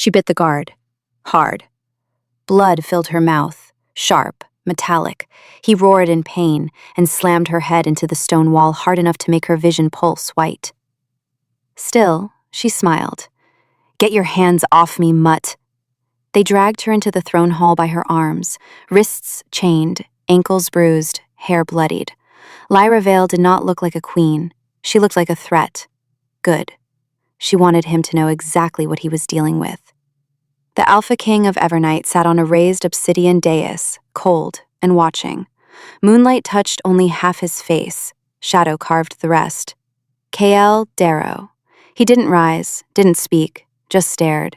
She bit the guard. Hard. Blood filled her mouth, sharp, metallic. He roared in pain and slammed her head into the stone wall hard enough to make her vision pulse white. Still, she smiled. "Get your hands off me, mutt." They dragged her into the throne hall by her arms, wrists chained, ankles bruised, hair bloodied. Lyra Vale did not look like a queen. She looked like a threat. Good. She wanted him to know exactly what he was dealing with. The Alpha King of Evernight sat on a raised obsidian dais, cold and watching. Moonlight touched only half his face, shadow carved the rest. Kael Darrow. He didn't rise, didn't speak, just stared.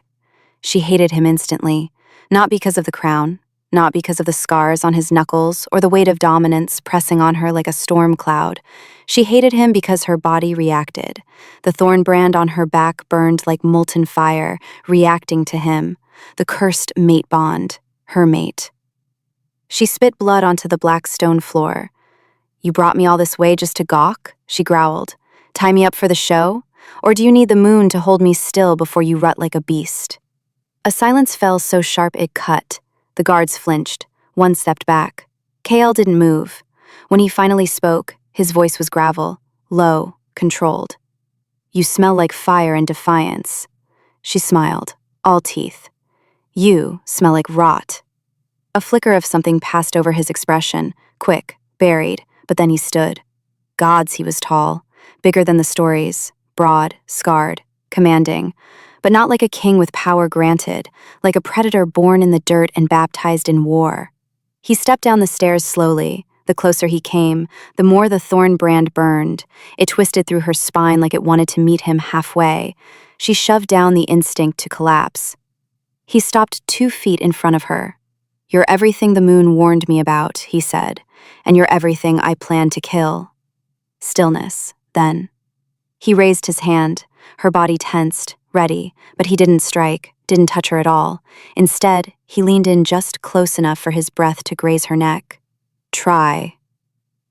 She hated him instantly, not because of the crown, not because of the scars on his knuckles or the weight of dominance pressing on her like a storm cloud. She hated him because her body reacted. The thorn brand on her back burned like molten fire, reacting to him. The cursed mate bond, her mate. She spit blood onto the black stone floor. "You brought me all this way just to gawk?" she growled. "Tie me up for the show? Or do you need the moon to hold me still before you rut like a beast?" A silence fell so sharp it cut. The guards flinched. One stepped back. Kael didn't move. When he finally spoke, his voice was gravel, low, controlled. "You smell like fire and defiance." She smiled, all teeth. "You smell like rot." A flicker of something passed over his expression, quick, buried, but then he stood. Gods, he was tall, bigger than the stories, broad, scarred, commanding, but not like a king with power granted, like a predator born in the dirt and baptized in war. He stepped down the stairs slowly. The closer he came, the more the thorn brand burned. It twisted through her spine like it wanted to meet him halfway. She shoved down the instinct to collapse. He stopped 2 feet in front of her. "You're everything the moon warned me about," he said, "and you're everything I planned to kill." Stillness, then. He raised his hand, her body tensed, ready, but he didn't strike, didn't touch her at all. Instead, he leaned in just close enough for his breath to graze her neck. "Try."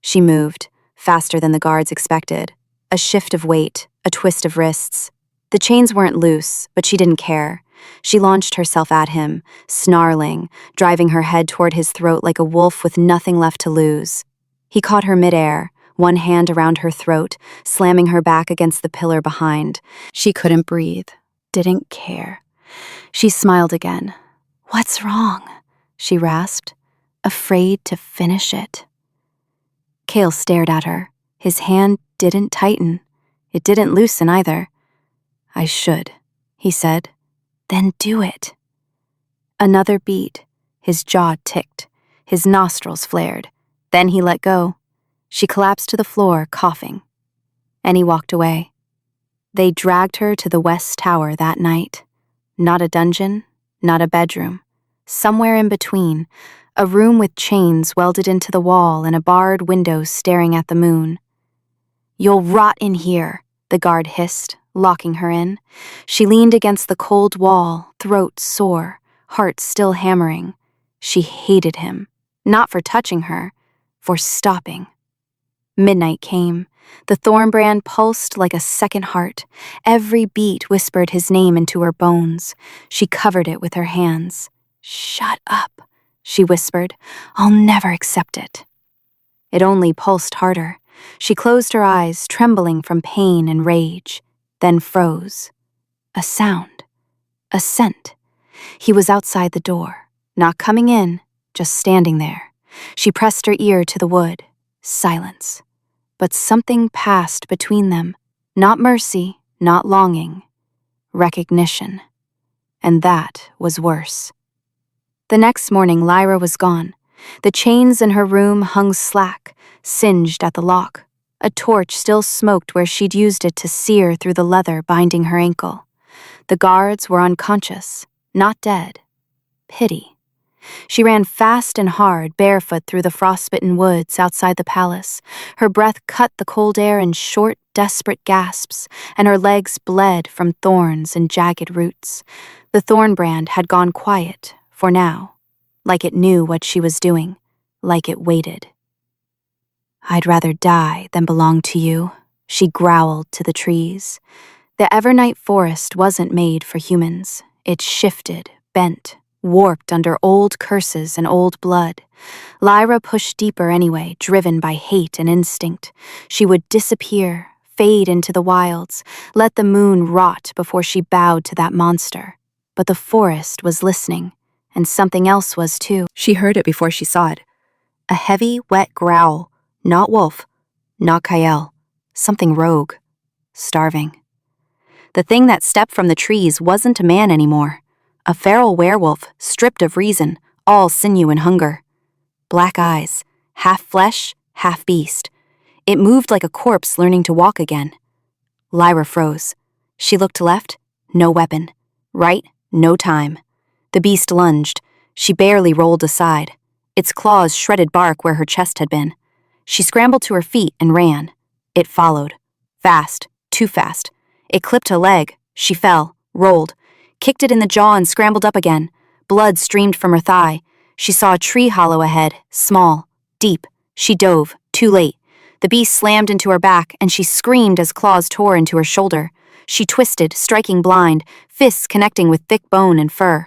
She moved, faster than the guards expected. A shift of weight, a twist of wrists. The chains weren't loose, but she didn't care. She launched herself at him, snarling, driving her head toward his throat like a wolf with nothing left to lose. He caught her midair, one hand around her throat, slamming her back against the pillar behind. She couldn't breathe, didn't care. She smiled again. "What's wrong?" she rasped, afraid to finish it. Kael stared at her. His hand didn't tighten. It didn't loosen either. "I should," he said. "Then do it." Another beat. His jaw ticked. His nostrils flared. Then he let go. She collapsed to the floor, coughing. And he walked away. They dragged her to the West Tower that night. Not a dungeon, not a bedroom. Somewhere in between, a room with chains welded into the wall and a barred window staring at the moon. "You'll rot in here," the guard hissed, locking her in. She leaned against the cold wall, throat sore, heart still hammering. She hated him, not for touching her, for stopping. Midnight came. The thorn brand pulsed like a second heart. Every beat whispered his name into her bones. She covered it with her hands. "Shut up," she whispered. "I'll never accept it." It only pulsed harder. She closed her eyes, trembling from pain and rage, then froze. A sound. A scent. He was outside the door, not coming in, just standing there. She pressed her ear to the wood. Silence. But something passed between them. Not mercy, not longing. Recognition. And that was worse. The next morning, Lyra was gone. The chains in her room hung slack, singed at the lock. A torch still smoked where she'd used it to sear through the leather binding her ankle. The guards were unconscious, not dead. Pity. She ran fast and hard, barefoot through the frostbitten woods outside the palace. Her breath cut the cold air in short, desperate gasps, and her legs bled from thorns and jagged roots. The thorn brand had gone quiet, for now, like it knew what she was doing, like it waited. "I'd rather die than belong to you," she growled to the trees. The Evernight forest wasn't made for humans. It shifted, bent, warped under old curses and old blood. Lyra pushed deeper anyway, driven by hate and instinct. She would disappear, fade into the wilds, let the moon rot before she bowed to that monster. But the forest was listening, and something else was too. She heard it before she saw it. A heavy, wet growl. Not Wolf, not Kyle. Something rogue. Starving. The thing that stepped from the trees wasn't a man anymore. A feral werewolf, stripped of reason, all sinew and hunger. Black eyes, half flesh, half beast. It moved like a corpse learning to walk again. Lyra froze. She looked left, no weapon. Right, no time. The beast lunged. She barely rolled aside. Its claws shredded bark where her chest had been. She scrambled to her feet and ran. It followed. Fast, too fast. It clipped a leg. She fell, rolled, kicked it in the jaw and scrambled up again. Blood streamed from her thigh. She saw a tree hollow ahead, small, deep. She dove, too late. The beast slammed into her back, and she screamed as claws tore into her shoulder. She twisted, striking blind, fists connecting with thick bone and fur.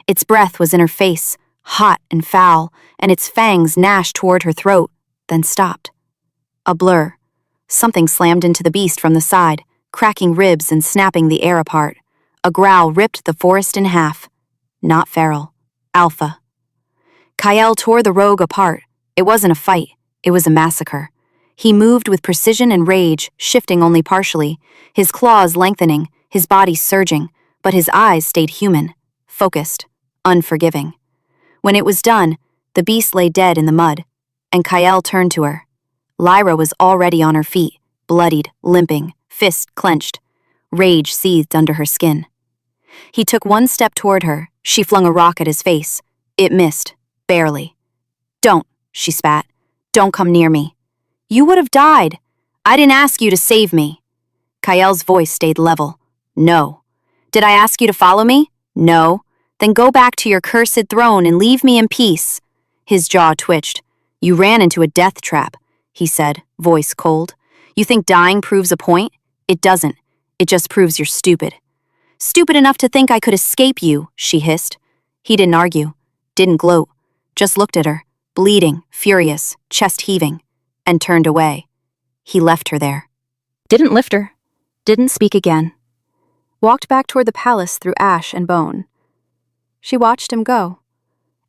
Its breath was in her face, hot and foul, and its fangs gnashed toward her throat, then stopped. A blur. Something slammed into the beast from the side, cracking ribs and snapping the air apart. A growl ripped the forest in half. Not feral. Alpha. Kyle tore the rogue apart. It wasn't a fight. It was a massacre. He moved with precision and rage, shifting only partially, his claws lengthening, his body surging, but his eyes stayed human, focused, unforgiving. When it was done, the beast lay dead in the mud, and Kyle turned to her. Lyra was already on her feet, bloodied, limping, fists clenched. Rage seethed under her skin. He took one step toward her. She flung a rock at his face. It missed, barely. "Don't," she spat. "Don't come near me. You would have died. I didn't ask you to save me." Kyle's voice stayed level. "No." "Did I ask you to follow me?" "No." "Then go back to your cursed throne and leave me in peace." His jaw twitched. "You ran into a death trap," he said, voice cold. "You think dying proves a point? It doesn't. It just proves you're stupid." "Stupid enough to think I could escape you," she hissed. He didn't argue, didn't gloat, just looked at her, bleeding, furious, chest heaving, and turned away. He left her there. Didn't lift her. Didn't speak again. Walked back toward the palace through ash and bone. She watched him go,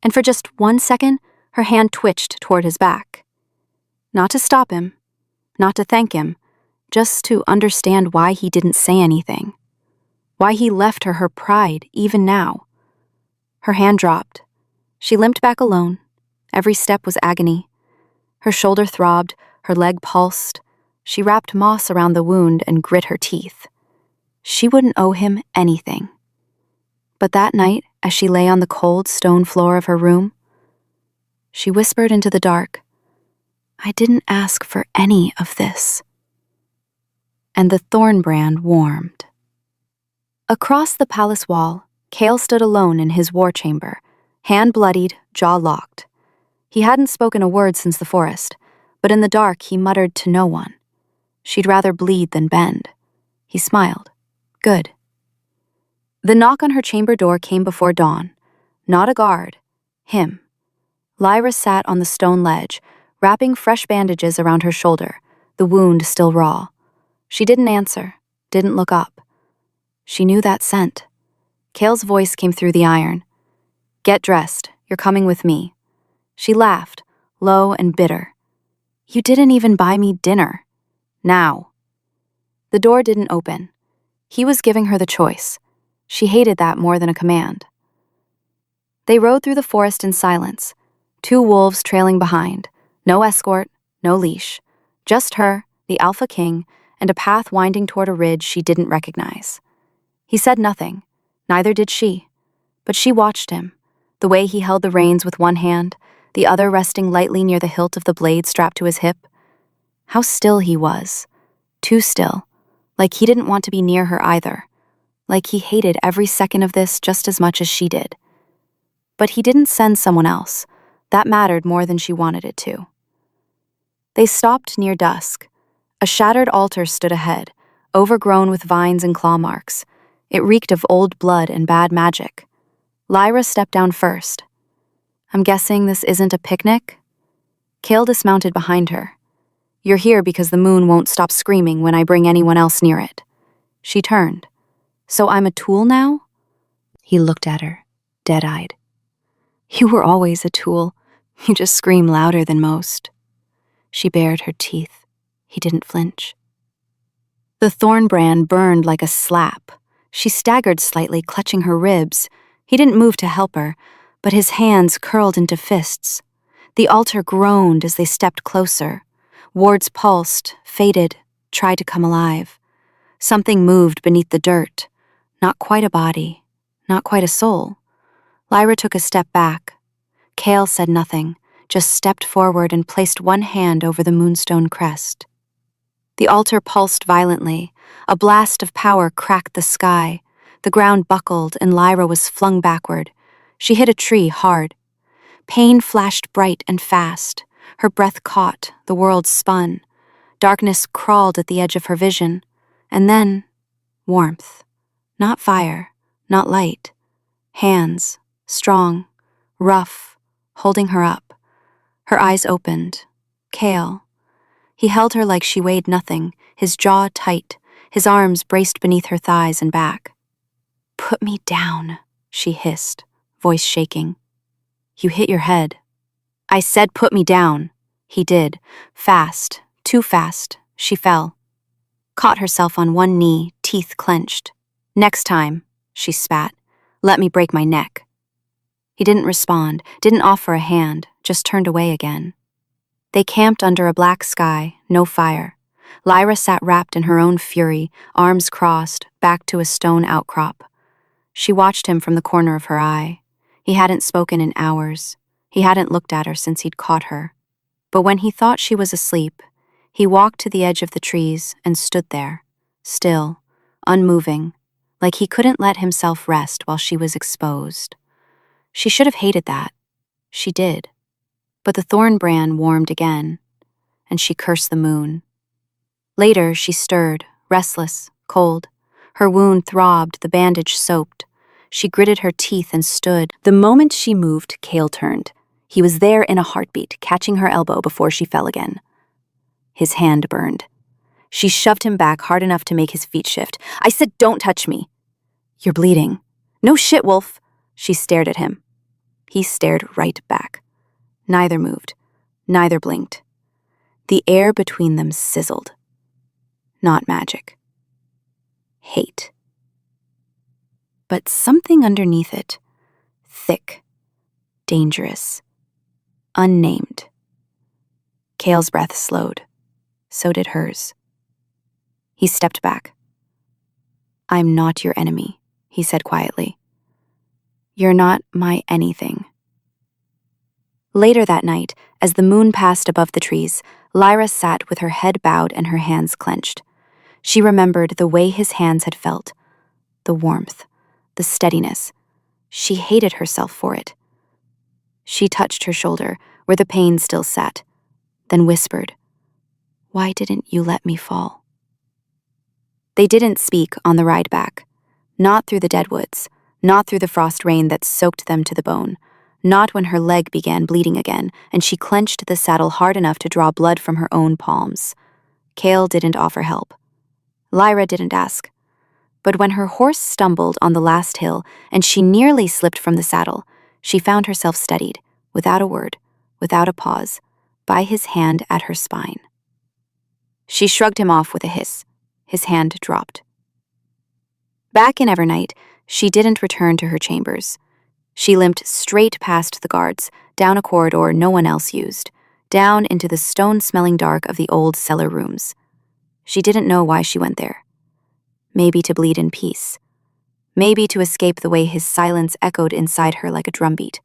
and for just 1 second, her hand twitched toward his back. Not to stop him, not to thank him, just to understand why he didn't say anything. Why he left her pride even now. Her hand dropped. She limped back alone. Every step was agony. Her shoulder throbbed, her leg pulsed. She wrapped moss around the wound and grit her teeth. She wouldn't owe him anything. But that night, as she lay on the cold stone floor of her room, she whispered into the dark, "I didn't ask for any of this." And the thorn brand warmed. Across the palace wall, Kale stood alone in his war chamber, hand bloodied, jaw locked. He hadn't spoken a word since the forest, but in the dark he muttered to no one. She'd rather bleed than bend. He smiled. Good. The knock on her chamber door came before dawn. Not a guard. Him. Lyra sat on the stone ledge, wrapping fresh bandages around her shoulder, the wound still raw. She didn't answer, didn't look up. She knew that scent. Kale's voice came through the iron. "Get dressed. You're coming with me." She laughed, low and bitter. "You didn't even buy me dinner. Now." The door didn't open. He was giving her the choice. She hated that more than a command. They rode through the forest in silence, 2 wolves trailing behind, no escort, no leash, just her, the Alpha King, and a path winding toward a ridge she didn't recognize. He said nothing, neither did she, but she watched him, the way he held the reins with one hand, the other resting lightly near the hilt of the blade strapped to his hip. How still he was, too still, like he didn't want to be near her either, like he hated every second of this just as much as she did. But he didn't send someone else. That mattered more than she wanted it to. They stopped near dusk. A shattered altar stood ahead, overgrown with vines and claw marks. It reeked of old blood and bad magic. Lyra stepped down first. I'm guessing this isn't a picnic? Cale dismounted behind her. You're here because the moon won't stop screaming when I bring anyone else near it. She turned. So I'm a tool now? He looked at her, dead-eyed. You were always a tool. You just scream louder than most. She bared her teeth. He didn't flinch. The thorn brand burned like a slap. She staggered slightly, clutching her ribs. He didn't move to help her, but his hands curled into fists. The altar groaned as they stepped closer. Wards pulsed, faded, tried to come alive. Something moved beneath the dirt. Not quite a body, not quite a soul. Lyra took a step back. Cale said nothing, just stepped forward and placed one hand over the moonstone crest. The altar pulsed violently. A blast of power cracked the sky. The ground buckled and Lyra was flung backward. She hit a tree hard. Pain flashed bright and fast. Her breath caught, the world spun. Darkness crawled at the edge of her vision. And then, warmth. Not fire, not light. Hands, strong, rough, holding her up. Her eyes opened. Cale. He held her like she weighed nothing, his jaw tight, his arms braced beneath her thighs and back. Put me down, she hissed, voice shaking. You hit your head. I said put me down. He did. Fast, too fast. She fell. Caught herself on one knee, teeth clenched. Next time, she spat. Let me break my neck. He didn't respond, didn't offer a hand, just turned away again. They camped under a black sky, no fire. Lyra sat wrapped in her own fury, arms crossed, back to a stone outcrop. She watched him from the corner of her eye. He hadn't spoken in hours. He hadn't looked at her since he'd caught her. But when he thought she was asleep, he walked to the edge of the trees and stood there, still, unmoving, like he couldn't let himself rest while she was exposed. She should have hated that. She did. But the thorn brand warmed again, and she cursed the moon. Later, she stirred, restless, cold. Her wound throbbed, the bandage soaked. She gritted her teeth and stood. The moment she moved, Cale turned. He was there in a heartbeat, catching her elbow before she fell again. His hand burned. She shoved him back hard enough to make his feet shift. I said, don't touch me. You're bleeding. No shit, Wolf. She stared at him. He stared right back. Neither moved. Neither blinked. The air between them sizzled. Not magic. Hate. But something underneath it. Thick. Dangerous. Unnamed. Cale's breath slowed. So did hers. He stepped back. I'm not your enemy, he said quietly. You're not my anything. Later that night, as the moon passed above the trees, Lyra sat with her head bowed and her hands clenched. She remembered the way his hands had felt, the warmth, the steadiness. She hated herself for it. She touched her shoulder, where the pain still sat, then whispered, Why didn't you let me fall? They didn't speak on the ride back, not through the deadwoods, not through the frost rain that soaked them to the bone. Not when her leg began bleeding again, and she clenched the saddle hard enough to draw blood from her own palms. Cale didn't offer help. Lyra didn't ask. But when her horse stumbled on the last hill and she nearly slipped from the saddle, she found herself steadied, without a word, without a pause, by his hand at her spine. She shrugged him off with a hiss. His hand dropped. Back in Evernight, she didn't return to her chambers. She limped straight past the guards, down a corridor no one else used, down into the stone-smelling dark of the old cellar rooms. She didn't know why she went there. Maybe to bleed in peace. Maybe to escape the way his silence echoed inside her like a drumbeat.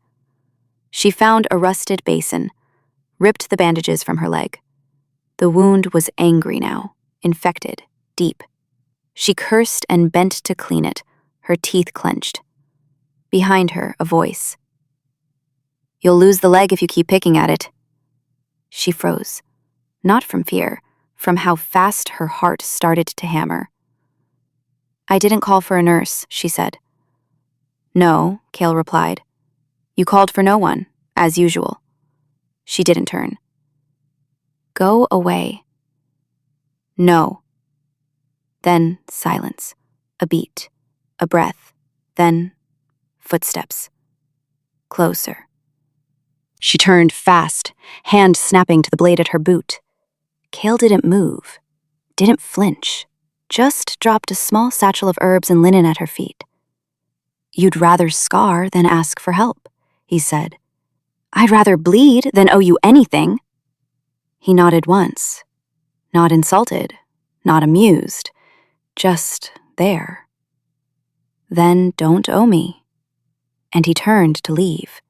She found a rusted basin, ripped the bandages from her leg. The wound was angry now, infected, deep. She cursed and bent to clean it, her teeth clenched. Behind her, a voice. You'll lose the leg if you keep picking at it. She froze, not from fear, from how fast her heart started to hammer. I didn't call for a nurse, she said. No, Cale replied. You called for no one, as usual. She didn't turn. Go away. No. Then silence. A beat. A breath. Then footsteps. Closer. She turned fast, hand snapping to the blade at her boot. Cale didn't move, didn't flinch, just dropped a small satchel of herbs and linen at her feet. You'd rather scar than ask for help, he said. I'd rather bleed than owe you anything. He nodded once, not insulted, not amused, just there. Then don't owe me. And he turned to leave.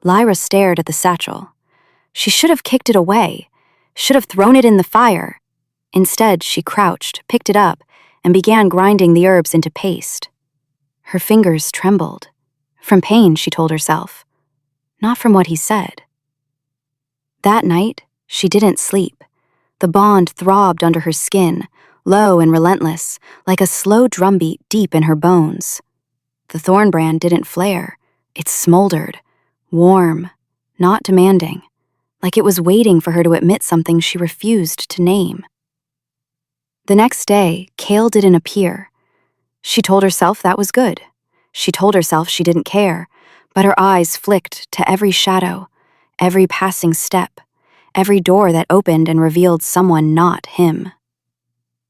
Lyra stared at the satchel. She should have kicked it away, should have thrown it in the fire. Instead, she crouched, picked it up, and began grinding the herbs into paste. Her fingers trembled. From pain, she told herself. Not from what he said. That night, she didn't sleep. The bond throbbed under her skin, low and relentless, like a slow drumbeat deep in her bones. The thorn brand didn't flare. It smoldered, warm, not demanding, like it was waiting for her to admit something she refused to name. The next day, Cale didn't appear. She told herself that was good. She told herself she didn't care, but her eyes flicked to every shadow, every passing step, every door that opened and revealed someone not him.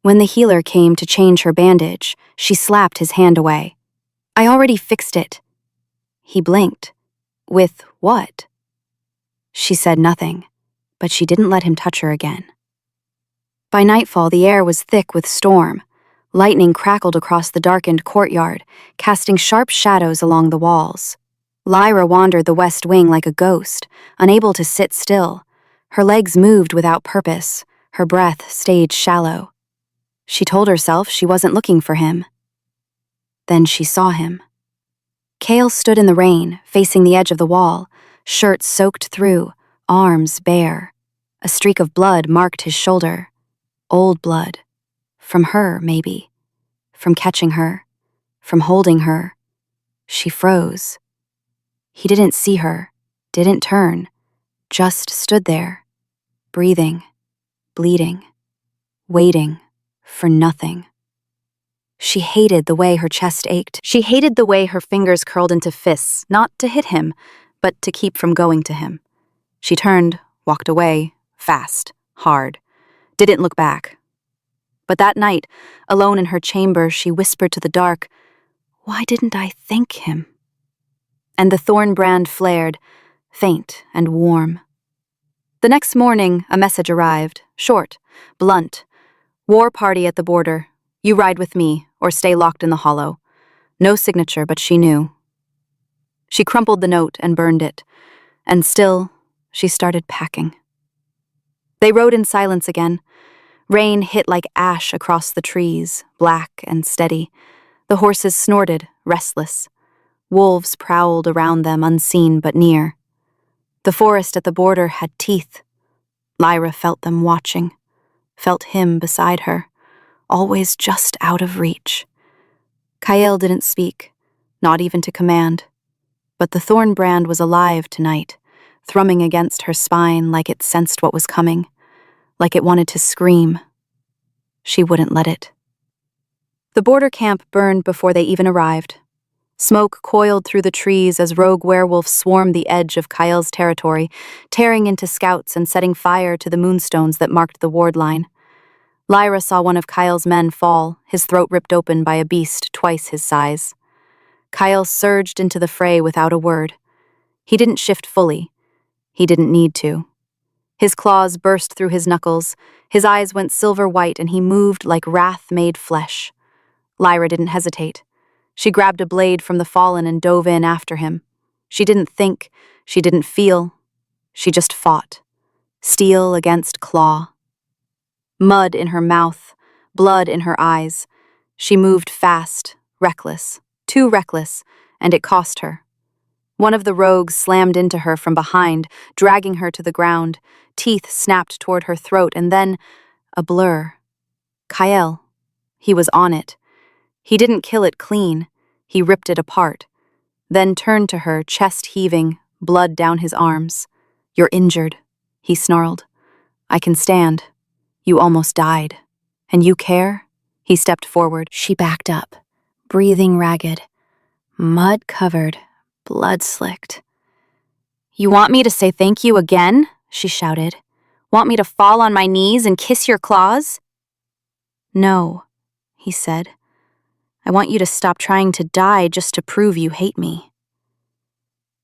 When the healer came to change her bandage, she slapped his hand away. I already fixed it. He blinked. With what? She said nothing, but she didn't let him touch her again. By nightfall, the air was thick with storm. Lightning crackled across the darkened courtyard, casting sharp shadows along the walls. Lyra wandered the west wing like a ghost, unable to sit still. Her legs moved without purpose, her breath stayed shallow. She told herself she wasn't looking for him. Then she saw him. Cale stood in the rain, facing the edge of the wall, shirt soaked through, arms bare. A streak of blood marked his shoulder. Old blood. From her, maybe. From catching her. From holding her. She froze. He didn't see her, didn't turn, just stood there, breathing, bleeding, waiting for nothing. She hated the way her chest ached. She hated the way her fingers curled into fists, not to hit him, but to keep from going to him. She turned, walked away, fast, hard, didn't look back. But that night, alone in her chamber, she whispered to the dark, "Why didn't I thank him?" And the thorn brand flared, faint and warm. The next morning, a message arrived, short, blunt. War party at the border. You ride with me, or stay locked in the hollow. No signature, but she knew. She crumpled the note and burned it, and still, she started packing. They rode in silence again. Rain hit like ash across the trees, black and steady. The horses snorted, restless. Wolves prowled around them, unseen but near. The forest at the border had teeth. Lyra felt them watching, felt him beside her, always just out of reach. Kyle didn't speak, not even to command. But the thorn brand was alive tonight, thrumming against her spine like it sensed what was coming, like it wanted to scream. She wouldn't let it. The border camp burned before they even arrived. Smoke coiled through the trees as rogue werewolves swarmed the edge of Kyle's territory, tearing into scouts and setting fire to the moonstones that marked the ward line. Lyra saw one of Kyle's men fall, his throat ripped open by a beast twice his size. Kyle surged into the fray without a word. He didn't shift fully. He didn't need to. His claws burst through his knuckles, his eyes went silver white, and he moved like wrath made flesh. Lyra didn't hesitate. She grabbed a blade from the fallen and dove in after him. She didn't think, she didn't feel. She just fought. Steel against claw. Mud in her mouth, blood in her eyes. She moved fast, reckless, too reckless, and it cost her. One of the rogues slammed into her from behind, dragging her to the ground. Teeth snapped toward her throat, and then a blur. Kyle. He was on it. He didn't kill it clean. He ripped it apart, then turned to her, chest heaving, blood down his arms. "You're injured," he snarled. "I can stand. You almost died. And you care?" He stepped forward. She backed up, breathing ragged, mud-covered, blood-slicked. "You want me to say thank you again?" she shouted. "Want me to fall on my knees and kiss your claws?" "No," he said. "I want you to stop trying to die just to prove you hate me."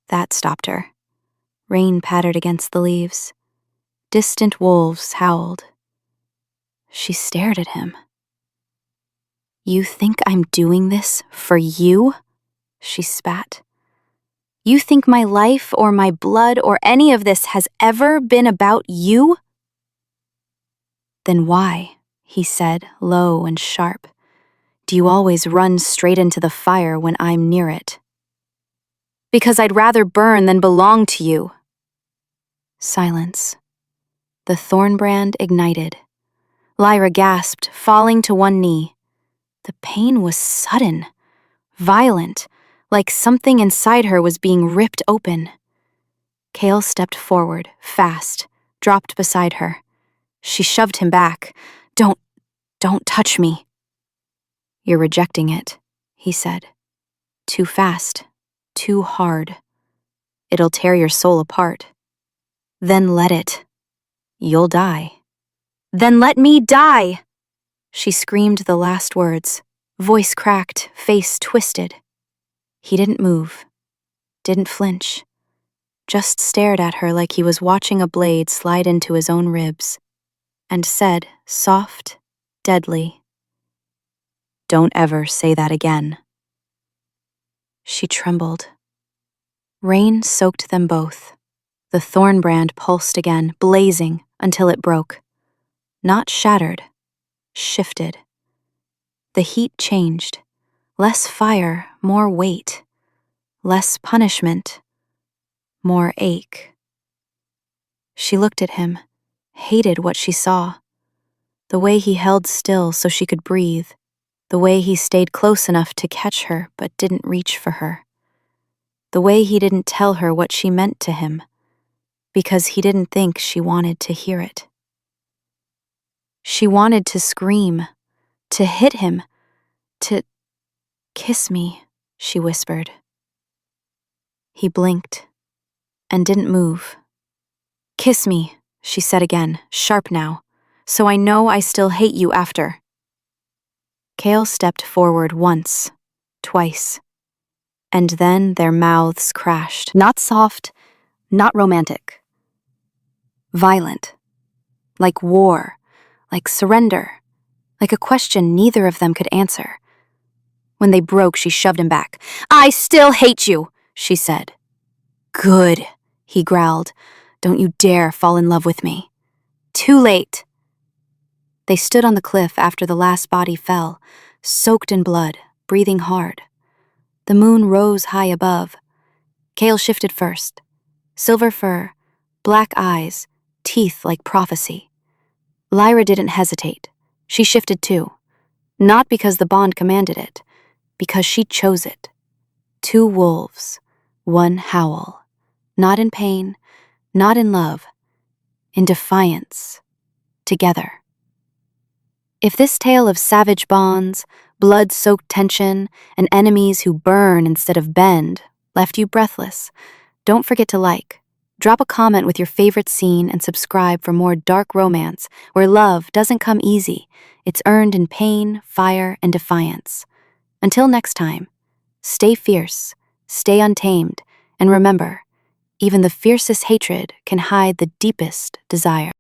That stopped her. Rain pattered against the leaves. Distant wolves howled. She stared at him. "You think I'm doing this for you?" she spat. "You think my life or my blood or any of this has ever been about you?" "Then why," he said, low and sharp, "do you always run straight into the fire when I'm near it?" "Because I'd rather burn than belong to you." Silence. The thornbrand ignited. Lyra gasped, falling to one knee. The pain was sudden, violent, like something inside her was being ripped open. Cale stepped forward, fast, dropped beside her. She shoved him back. Don't touch me." "You're rejecting it," he said. "Too fast, too hard. It'll tear your soul apart. Then let it. You'll die." "Then let me die!" She screamed the last words, voice cracked, face twisted. He didn't move, didn't flinch, just stared at her like he was watching a blade slide into his own ribs, and said, soft, deadly, "Don't ever say that again." She trembled. Rain soaked them both. The thornbrand pulsed again, blazing until it broke. Not shattered, shifted. The heat changed. Less fire, more weight. Less punishment, more ache. She looked at him, hated what she saw. The way he held still so she could breathe. The way he stayed close enough to catch her but didn't reach for her. The way he didn't tell her what she meant to him, because he didn't think she wanted to hear it. She wanted to scream, to hit him, to kiss me, she whispered. He blinked and didn't move. "Kiss me," she said again, sharp now, "so I know I still hate you after." Cale stepped forward once, twice, and then their mouths crashed. Not soft, not romantic. Violent. Like war, like surrender, like a question neither of them could answer. When they broke, she shoved him back. "I still hate you," she said. "Good," he growled. "Don't you dare fall in love with me. Too late." They stood on the cliff after the last body fell, soaked in blood, breathing hard. The moon rose high above. Cale shifted first. Silver fur, black eyes, teeth like prophecy. Lyra didn't hesitate. She shifted too. Not because the bond commanded it, because she chose it. Two wolves, one howl. Not in pain, not in love, in defiance, together. If this tale of savage bonds, blood-soaked tension, and enemies who burn instead of bend left you breathless, don't forget to like, drop a comment with your favorite scene, and subscribe for more dark romance where love doesn't come easy. It's earned in pain, fire, and defiance. Until next time, stay fierce, stay untamed, and remember, even the fiercest hatred can hide the deepest desire.